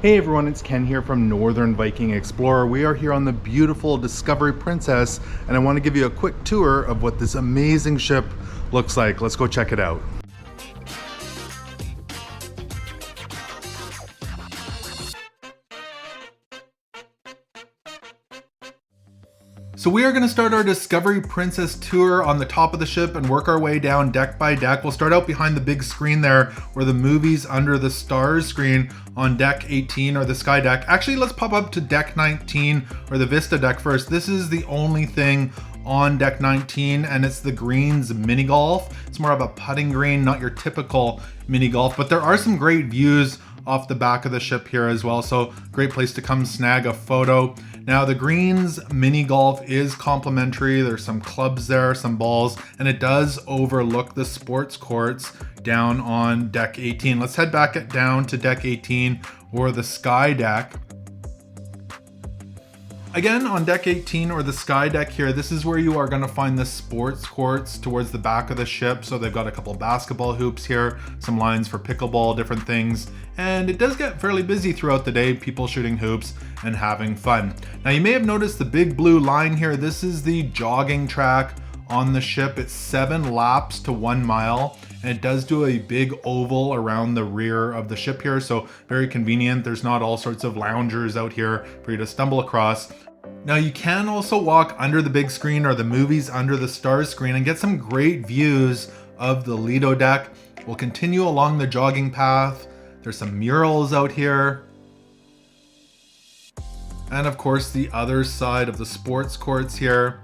Hey everyone, it's Ken here from Northern Viking Explorer. We are here on the beautiful Discovery Princess, and I want to give you a quick tour of what this amazing ship looks like. Let's go check it out. So we are going to start our Discovery Princess tour on the top of the ship and work our way down deck by deck. We'll start out behind the big screen there where the Movies Under the Stars screen on deck 18 or the sky deck. Actually, let's pop up to deck 19 or the Vista deck first. This is the only thing on deck 19 and it's the greens mini golf. It's more of a putting green, not your typical mini golf, but there are some great views off the back of the ship here as well. So great place to come snag a photo. Now the greens mini golf is complimentary. There's some clubs there, some balls, and it does overlook the sports courts down on deck 18. Let's head back down to deck 18 or the sky deck. Again, on deck 18 or the sky deck here, this is where you are going to find the sports courts towards the back of the ship. So they've got a couple basketball hoops here, some lines for pickleball, different things. And it does get fairly busy throughout the day, people shooting hoops and having fun. Now you may have noticed the big blue line here. This is the jogging track on the ship. It's 7 laps to 1 mile. And it does do a big oval around the rear of the ship here. So very convenient. There's not all sorts of loungers out here for you to stumble across. Now you can also walk under the big screen or the Movies Under the Stars screen and get some great views of the Lido deck. We'll continue along the jogging path. There's some murals out here. And of course the other side of the sports courts here.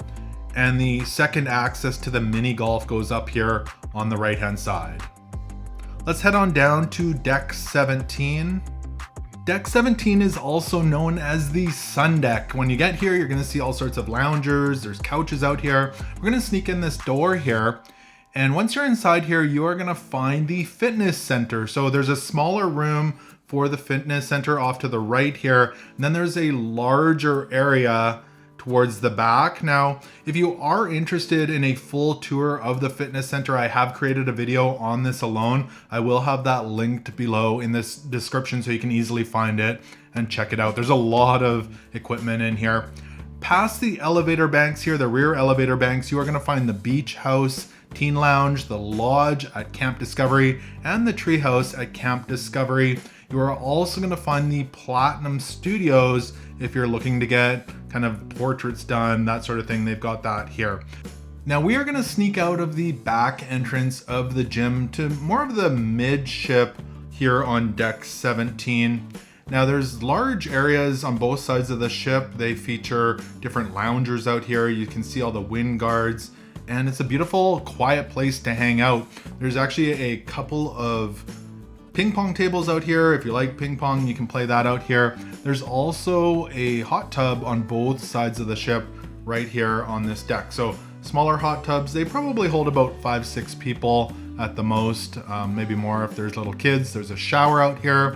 And the second access to the mini golf goes up here on the right hand side. Let's head on down to deck 17. Deck 17 is also known as the sun deck. When you get here, you're gonna see all sorts of loungers, there's couches out here. We're gonna sneak in this door here. And once you're inside here, you are gonna find the fitness center. So there's a smaller room for the fitness center off to the right here. And then there's a larger area towards the back. Now, if you are interested in a full tour of the fitness center, I have created a video on this alone. I will have that linked below in this description so you can easily find it and check it out. There's a lot of equipment in here. Past the elevator banks here, the rear elevator banks, you are gonna find the beach house, teen lounge, the lodge at Camp Discovery, and the tree house at Camp Discovery. You are also gonna find the Platinum Studios if you're looking to get kind of portraits done, that sort of thing. They've got that here. Now we are gonna sneak out of the back entrance of the gym to more of the midship here on deck 17. Now there's large areas on both sides of the ship. They feature different loungers out here. You can see all the wind guards and it's a beautiful, quiet place to hang out. There's actually a couple of ping pong tables out here. If you like ping pong, you can play that out here. There's also a hot tub on both sides of the ship right here on this deck. So smaller hot tubs, they probably hold about 5-6 people at the most, maybe more if there's little kids. There's a shower out here,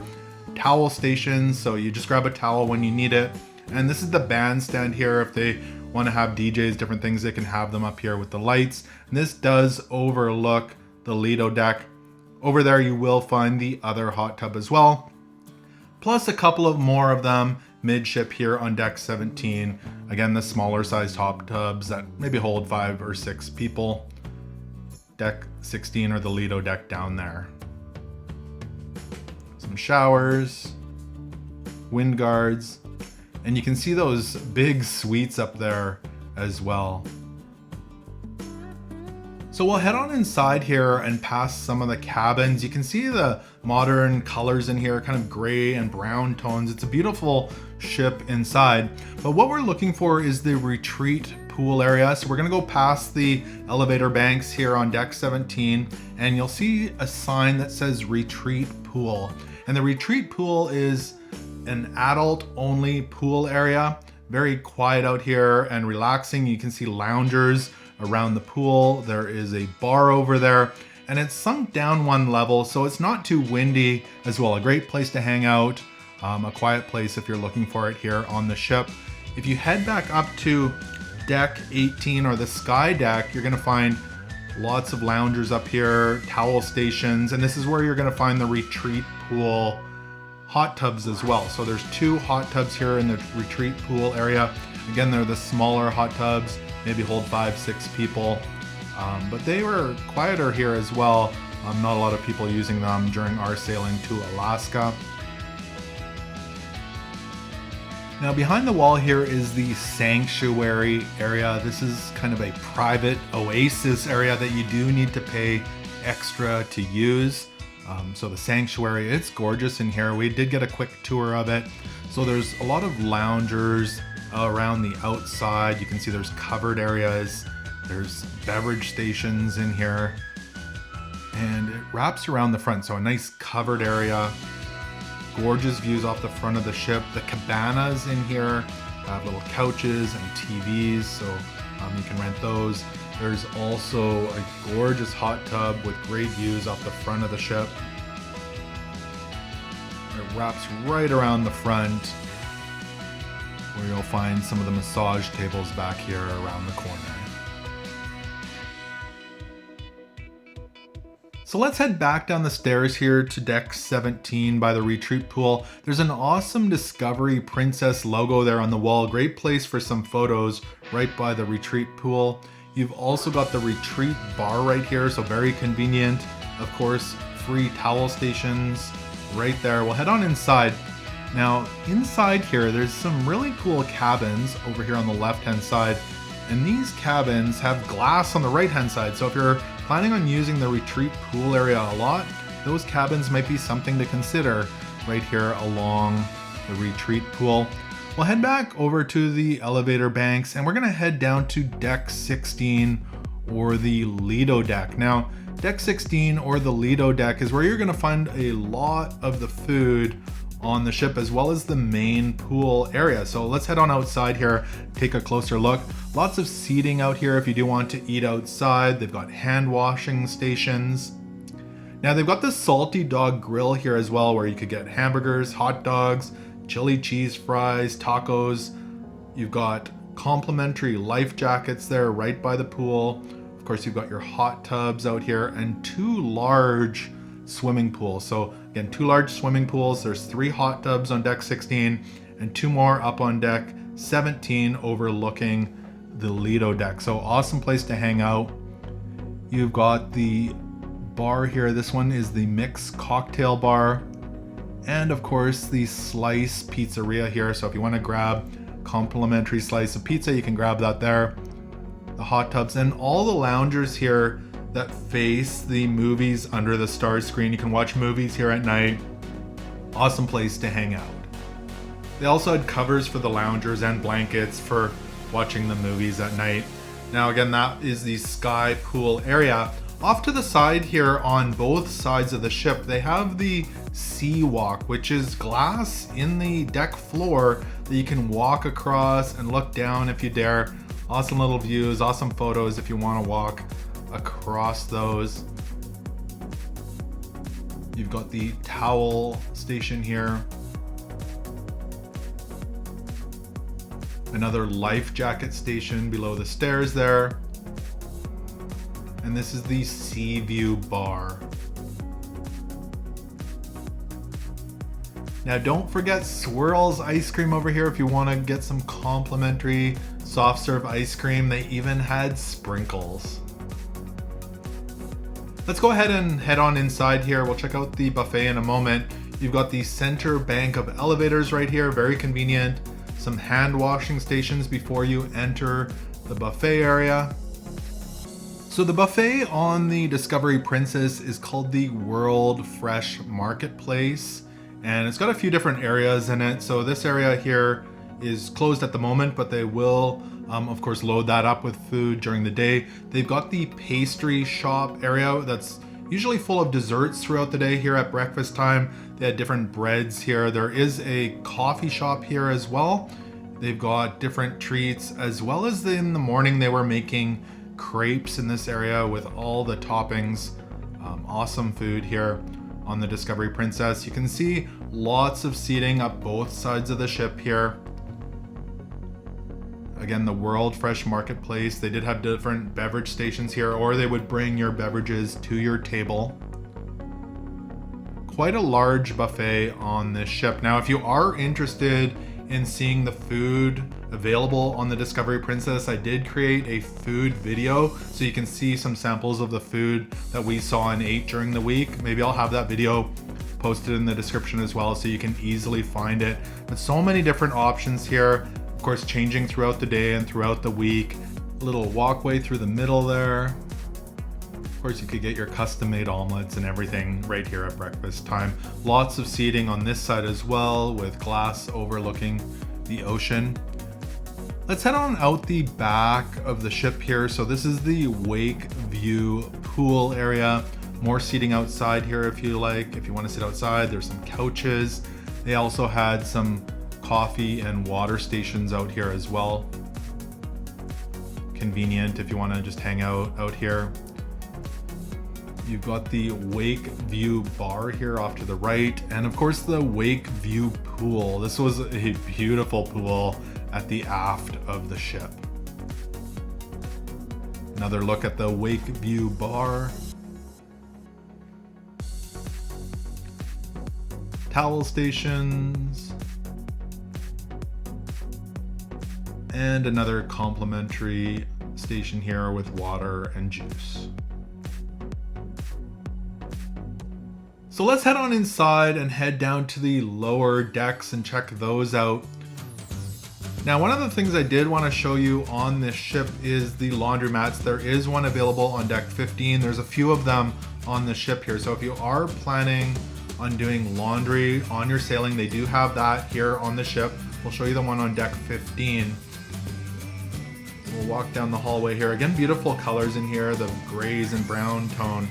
towel stations, so you just grab a towel when you need it. And this is the bandstand here. If they want to have DJs, different things, they can have them up here with the lights. And this does overlook the Lido deck. Over there you will find the other hot tub as well, plus a couple of more of them midship here on deck 17. Again, the smaller sized hot tubs that maybe hold 5 or 6 people. Deck 16 or the Lido deck down there. Some showers, wind guards, and you can see those big suites up there as well. So we'll head on inside here and past some of the cabins. You can see the modern colors in here, kind of gray and brown tones. It's a beautiful ship inside. But what we're looking for is the retreat pool area. So we're gonna go past the elevator banks here on deck 17, and you'll see a sign that says retreat pool. And the retreat pool is an adult only pool area. Very quiet out here and relaxing. You can see loungers around the pool. There is a bar over there and it's sunk down 1 level, so it's not too windy as well. A great place to hang out, a quiet place if you're looking for it here on the ship. If you head back up to deck 18 or the sky deck, you're gonna find lots of loungers up here, towel stations, and this is where you're gonna find the retreat pool hot tubs as well. So there's 2 hot tubs here in the retreat pool area. Again, they're the smaller hot tubs, maybe hold 5-6 people. But they were quieter here as well. Not a lot of people using them during our sailing to Alaska. Now behind the wall here is the sanctuary area. This is kind of a private oasis area that you do need to pay extra to use. So the sanctuary, it's gorgeous in here. We did get a quick tour of it. So there's a lot of loungers around the outside. You can see there's covered areas. There's beverage stations in here. And it wraps around the front. So a nice covered area. Gorgeous views off the front of the ship. The cabanas in here have little couches and TVs, so you can rent those. There's also a gorgeous hot tub with great views off the front of the ship. It wraps right around the front, where you'll find some of the massage tables back here around the corner. So let's head back down the stairs here to deck 17 by the retreat pool. There's an awesome Discovery Princess logo there on the wall. Great place for some photos right by the retreat pool. You've also got the retreat bar right here, so very convenient. Of course, free towel stations right there. We'll head on inside. Now, inside here, there's some really cool cabins over here on the left-hand side. And these cabins have glass on the right-hand side. So if you're planning on using the retreat pool area a lot, those cabins might be something to consider right here along the retreat pool. We'll head back over to the elevator banks and we're gonna head down to deck 16 or the Lido deck. Now, deck 16 or the Lido deck is where you're gonna find a lot of the food on the ship as well as the main pool area. So let's head on outside here, take a closer look. Lots of seating out here if you do want to eat outside. They've got hand washing stations. Now they've got the Salty Dog Grill here as well, where you could get hamburgers, hot dogs, chili cheese fries, tacos. You've got complimentary life jackets there right by the pool. Of course, you've got your hot tubs out here and 2 large swimming pools. So again, 2 large swimming pools. There's 3 hot tubs on deck 16 and 2 more up on deck 17 overlooking the Lido deck. So awesome place to hang out. You've got the bar here. This one is the mixed cocktail bar. And of course the Slice Pizzeria here. So if you want to grab complimentary slice of pizza, you can grab that there. The hot tubs and all the loungers here that face the movies under the stars screen. You can watch movies here at night. Awesome place to hang out. They also had covers for the loungers and blankets for watching the movies at night. Now again, that is the sky pool area. Off to the side here on both sides of the ship, they have the sea walk, which is glass in the deck floor that you can walk across and look down if you dare. Awesome little views, awesome photos if you want to walk across those. You've got the towel station here. Another life jacket station below the stairs there. And this is the Sea View bar. Now don't forget Swirls ice cream over here if you want to get some complimentary soft serve ice cream. They even had sprinkles. Let's go ahead and head on inside here. We'll check out the buffet in a moment. You've got the center bank of elevators right here, very convenient. Some hand washing stations before you enter the buffet area. So the buffet on the Discovery Princess is called the World Fresh Marketplace, and it's got a few different areas in it. So this area here is closed at the moment, but they will of course load that up with food during the day. They've got the pastry shop area that's usually full of desserts throughout the day here at breakfast time. They had different breads here. There is a coffee shop here as well. They've got different treats, as well as in the morning they were making crepes in this area with all the toppings. Awesome food here on the Discovery Princess. You can see lots of seating up both sides of the ship here. Again, the World Fresh Marketplace. They did have different beverage stations here, or they would bring your beverages to your table. quite a large buffet on this ship. Now, if you are interested in seeing the food available on the Discovery Princess, I did create a food video so you can see some samples of the food that we saw and ate during the week. Maybe I'll have that video posted in the description as well so you can easily find it. But so many different options here, of course changing throughout the day and throughout the week. A little walkway through the middle there. Of course, you could get your custom-made omelets and everything right here at breakfast time. Lots of seating on this side as well with glass overlooking the ocean. Let's head on out the back of the ship here. So this is the wake view pool area. More seating outside here if you like. If you want to sit outside, there's some couches. They also had some coffee and water stations out here as well. Convenient if you want to just hang out here. You've got the Wake View bar here off to the right, and of course the Wake View pool. This was a beautiful pool at the aft of the ship. Another look at the Wake View bar. Towel stations. And another complimentary station here with water and juice. So let's head on inside and head down to the lower decks and check those out. Now, one of the things I did want to show you on this ship is the laundromats. There is one available on deck 15. There's a few of them on the ship here. So if you are planning on doing laundry on your sailing, they do have that here on the ship. We'll show you the one on deck 15. We'll walk down the hallway here. Again, beautiful colors in here, the grays and brown tone.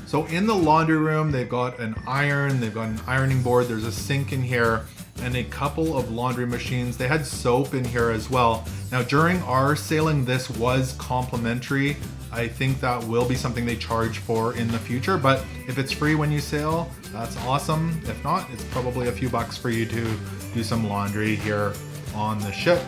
So in the laundry room, they've got an iron, they've got an ironing board, there's a sink in here, and a couple of laundry machines. They had soap in here as well. Now during our sailing, this was complimentary. I think that will be something they charge for in the future, but if it's free when you sail, that's awesome. If not, it's probably a few bucks for you to do some laundry here on the ship.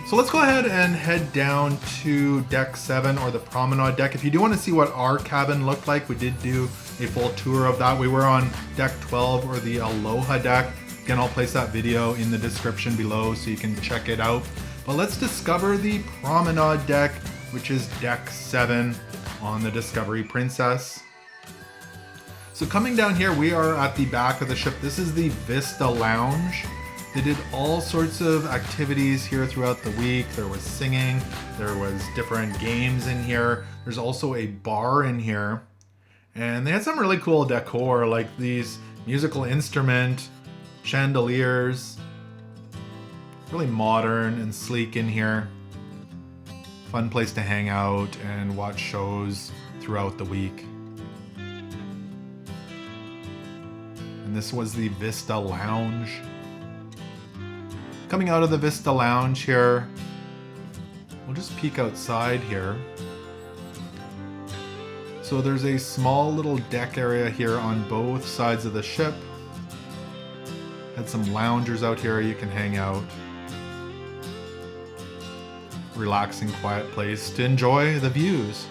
So let's go ahead and head down to deck 7 or the Promenade deck. If you do want to see what our cabin looked like, we did do a full tour of that. We were on deck 12 or the Aloha deck. Again, I'll place that video in the description below so you can check it out. But let's discover the Promenade deck, which is deck 7 on the Discovery Princess. So coming down here, we are at the back of the ship. This is the Vista Lounge. They did all sorts of activities here throughout the week. There was singing, there was different games in here. There's also a bar in here. And they had some really cool decor, like these musical instrument, chandeliers. Really modern and sleek in here. Fun place to hang out and watch shows throughout the week. And this was the Vista Lounge. Coming out of the Vista Lounge here, we'll just peek outside here. So there's a small little deck area here on both sides of the ship. Had some loungers out here you can hang out. Relaxing, quiet place to enjoy the views.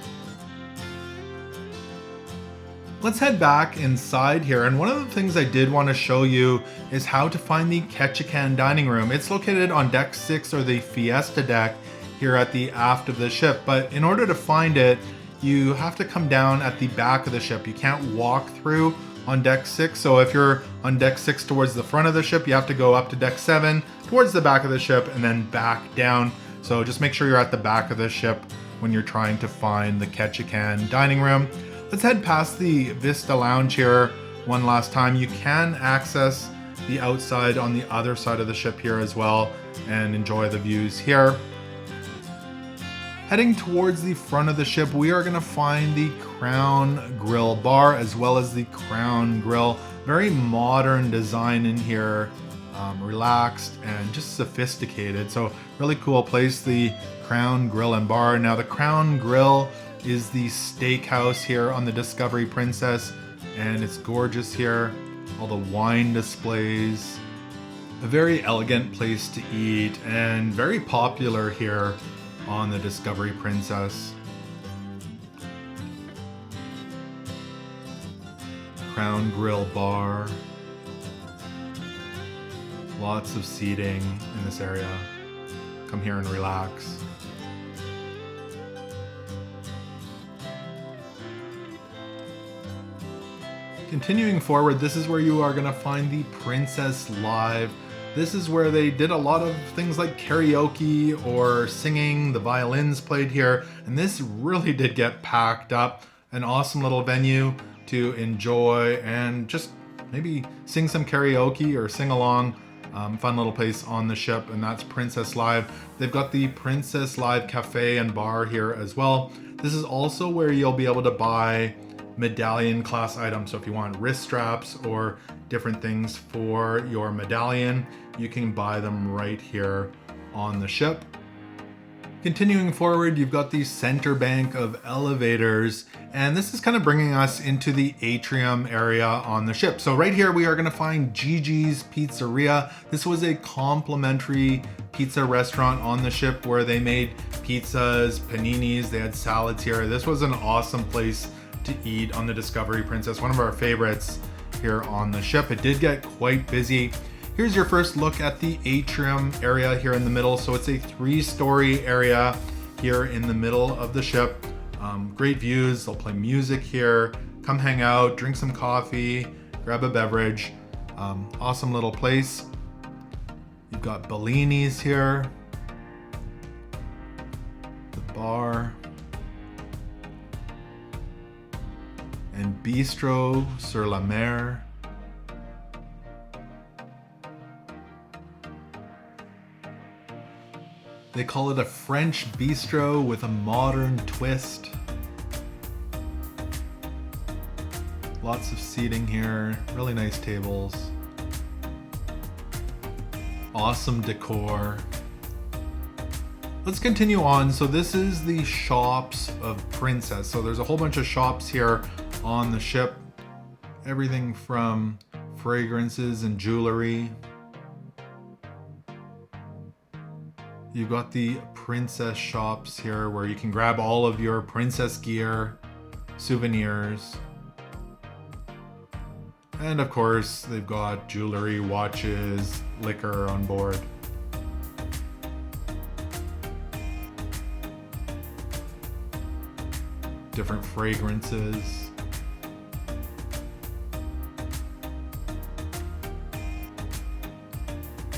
Let's head back inside here, and one of the things I did want to show you is how to find the Ketchikan dining room. It's located on deck 6 or the Fiesta deck here at the aft of the ship, but in order to find it, you have to come down at the back of the ship. You can't walk through on deck 6, so if you're on deck 6 towards the front of the ship, you have to go up to deck 7 towards the back of the ship and then back down. So just make sure you're at the back of the ship when you're trying to find the Ketchikan dining room. Let's head past the Vista Lounge here one last time. You can access the outside on the other side of the ship here as well and enjoy the views here. Heading towards the front of the ship, we are going to find the Crown Grill bar as well as the Crown Grill. Very modern design in here, relaxed and just sophisticated. So really cool place, the Crown Grill and bar. Now the Crown Grill is the steakhouse here on the Discovery Princess, and it's gorgeous here. All the wine displays. A very elegant place to eat and very popular here on the Discovery Princess. Crown Grill bar. Lots of seating in this area. Come here and relax. Continuing forward, this is where you are going to find the Princess Live. This is where they did a lot of things like karaoke or singing. The violins played here, and this really did get packed up. An awesome little venue to enjoy and just maybe sing some karaoke or sing along. Fun little place on the ship, and that's Princess Live. They've got the Princess Live Cafe and Bar here as well. This is also where you'll be able to buy medallion class items. So if you want wrist straps or different things for your medallion, you can buy them right here on the ship. Continuing forward, you've got the center bank of elevators, and this is kind of bringing us into the atrium area on the ship. So right here we are going to find Gigi's Pizzeria. This was a complimentary pizza restaurant on the ship where they made pizzas, paninis, they had salads here. This was an awesome place to eat on the Discovery Princess, one of our favorites here on the ship. It did get quite busy. Here's your first look at the atrium area here in the middle. So it's a 3-story area here in the middle of the ship. Great views, they'll play music here. Come hang out, drink some coffee, grab a beverage. Awesome little place. You've got Bellini's here. The bar. And Bistro sur la Mer. They call it a French bistro with a modern twist. Lots of seating here, really nice tables. Awesome decor. Let's continue on. So this is the shops of Princess. So there's a whole bunch of shops here on the ship. Everything from fragrances and jewelry. You've got the princess shops here where you can grab all of your princess gear, souvenirs. And of course, they've got jewelry, watches, liquor on board. Different fragrances.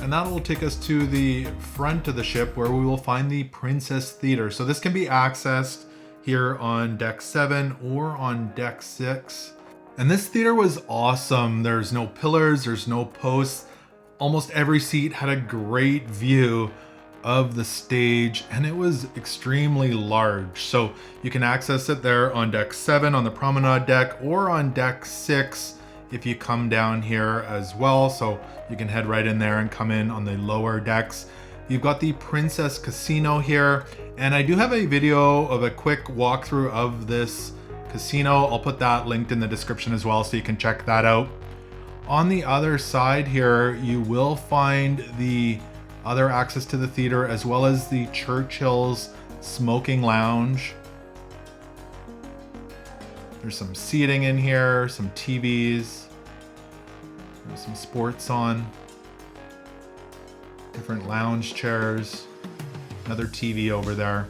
And that will take us to the front of the ship where we will find the Princess Theater. So this can be accessed here on deck 7 or on deck 6. And this theater was awesome. There's no pillars, there's no posts. Almost every seat had a great view of the stage, and it was extremely large. So you can access it there on deck 7 on the Promenade deck or on deck 6 if you come down here as well. So you can head right in there and come in on the lower decks. You've got the Princess Casino here, and I do have a video of a quick walkthrough of this casino. I'll put that linked in the description as well so you can check that out. On the other side here, you will find the other access to the theater as well as the Churchill's Smoking Lounge. There's some seating in here, some TVs, there's some sports on, different lounge chairs, another TV over there.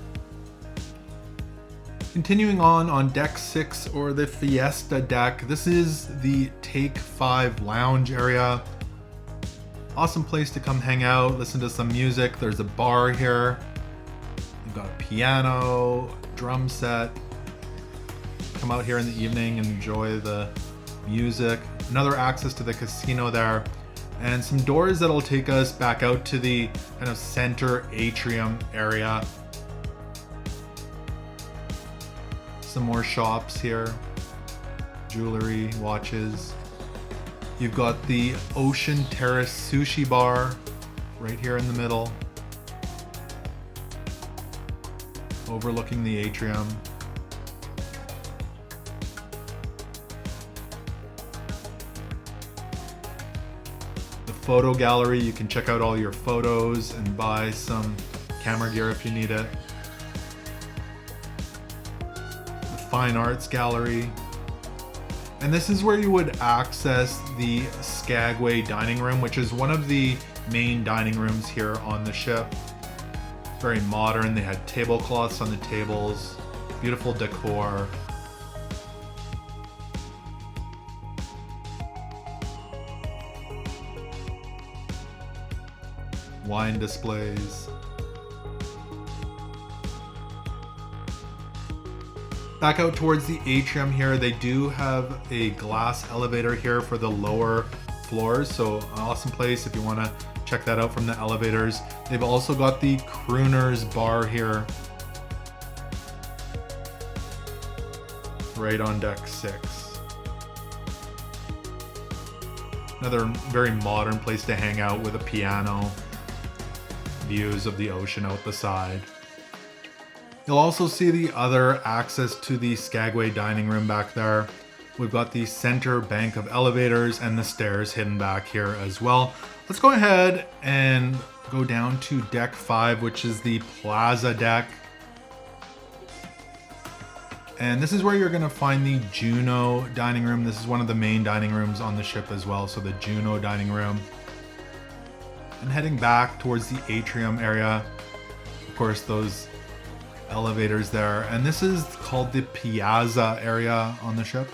Continuing on deck 6 or the Fiesta deck, this is the Take 5 lounge area. Awesome place to come hang out, listen to some music. There's a bar here. You've got a piano, drum set. Come out here in the evening and enjoy the music. Another access to the casino there. And some doors that'll take us back out to the kind of center atrium area. Some more shops here. Jewelry, watches. You've got the Ocean Terrace Sushi Bar right here in the middle, overlooking the atrium. The photo gallery, you can check out all your photos and buy some camera gear if you need it. The Fine Arts Gallery. And this is where you would access the Skagway dining room, which is one of the main dining rooms here on the ship. Very modern. They had tablecloths on the tables, beautiful decor. Wine displays. Back out towards the atrium here, they do have a glass elevator here for the lower floors, so an awesome place if you want to check that out from the elevators. They've also got the Crooner's Bar here, right on deck 6. Another very modern place to hang out with a piano, views of the ocean out the side. You'll also see the other access to the Skagway dining room back there. We've got the center bank of elevators and the stairs hidden back here as well. Let's go ahead and go down to deck 5, which is the Plaza deck. And this is where you're gonna find the Juno dining room. This is one of the main dining rooms on the ship as well, so the Juno dining room. And heading back towards the atrium area, of course, those elevators there, and this is called the Piazza area on the ship.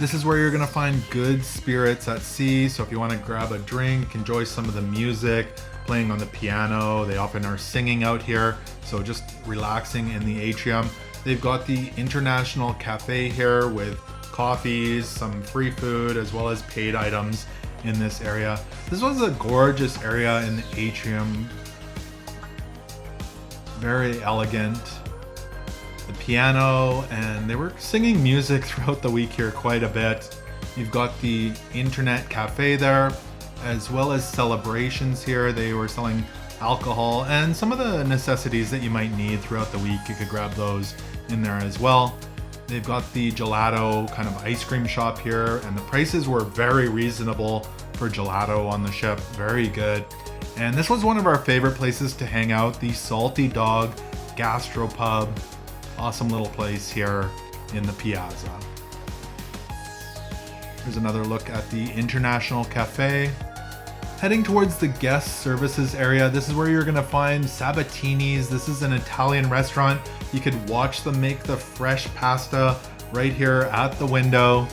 This is where you're gonna find good spirits at sea, so if you want to grab a drink, enjoy some of the music playing on the piano. They often are singing out here, so just relaxing in the atrium. They've got the International Cafe here with coffees, some free food, as well as paid items in this area. This was a gorgeous area in the atrium. Very elegant. The piano, and they were singing music throughout the week here quite a bit. You've got the internet cafe there, as well as celebrations here. They were selling alcohol and some of the necessities that you might need throughout the week. You could grab those in there as well. They've got the gelato kind of ice cream shop here, and the prices were very reasonable for gelato on the ship. Very good. And this was one of our favorite places to hang out, the Salty Dog Gastropub. Awesome little place here in the Piazza. Here's another look at the International Cafe. Heading towards the guest services area, this is where you're gonna find Sabatini's. This is an Italian restaurant. You could watch them make the fresh pasta right here at the window.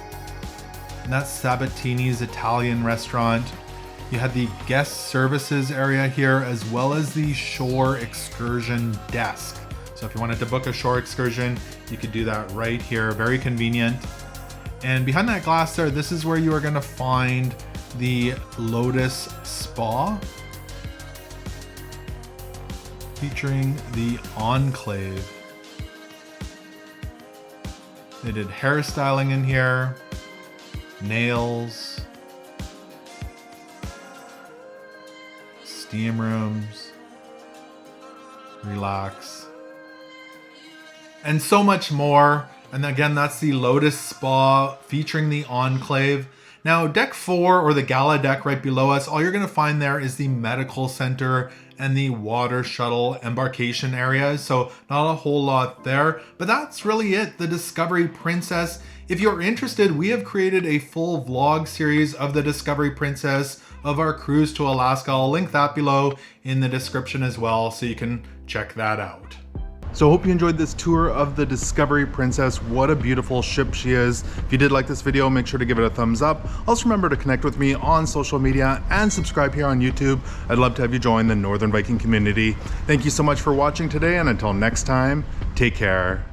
And that's Sabatini's Italian restaurant. You had the guest services area here, as well as the shore excursion desk. So if you wanted to book a shore excursion, you could do that right here. Very convenient. And behind that glass there, this is where you are gonna find the Lotus Spa, featuring the Enclave. They did hairstyling in here, nails, steam rooms, relax, and so much more. And again, that's the Lotus Spa featuring the Enclave. Now, deck 4, or the gala deck right below us, all you're gonna find there is the medical center and the water shuttle embarkation areas. So not a whole lot there, but that's really it, the Discovery Princess. If you're interested, we have created a full vlog series of the Discovery Princess, of our cruise to Alaska. I'll link that below in the description as well, so you can check that out. So I hope you enjoyed this tour of the Discovery Princess. What a beautiful ship she is. If you did like this video, make sure to give it a thumbs up. Also remember to connect with me on social media and subscribe here on YouTube. I'd love to have you join the Northern Viking community. Thank you so much for watching today, and until next time, take care.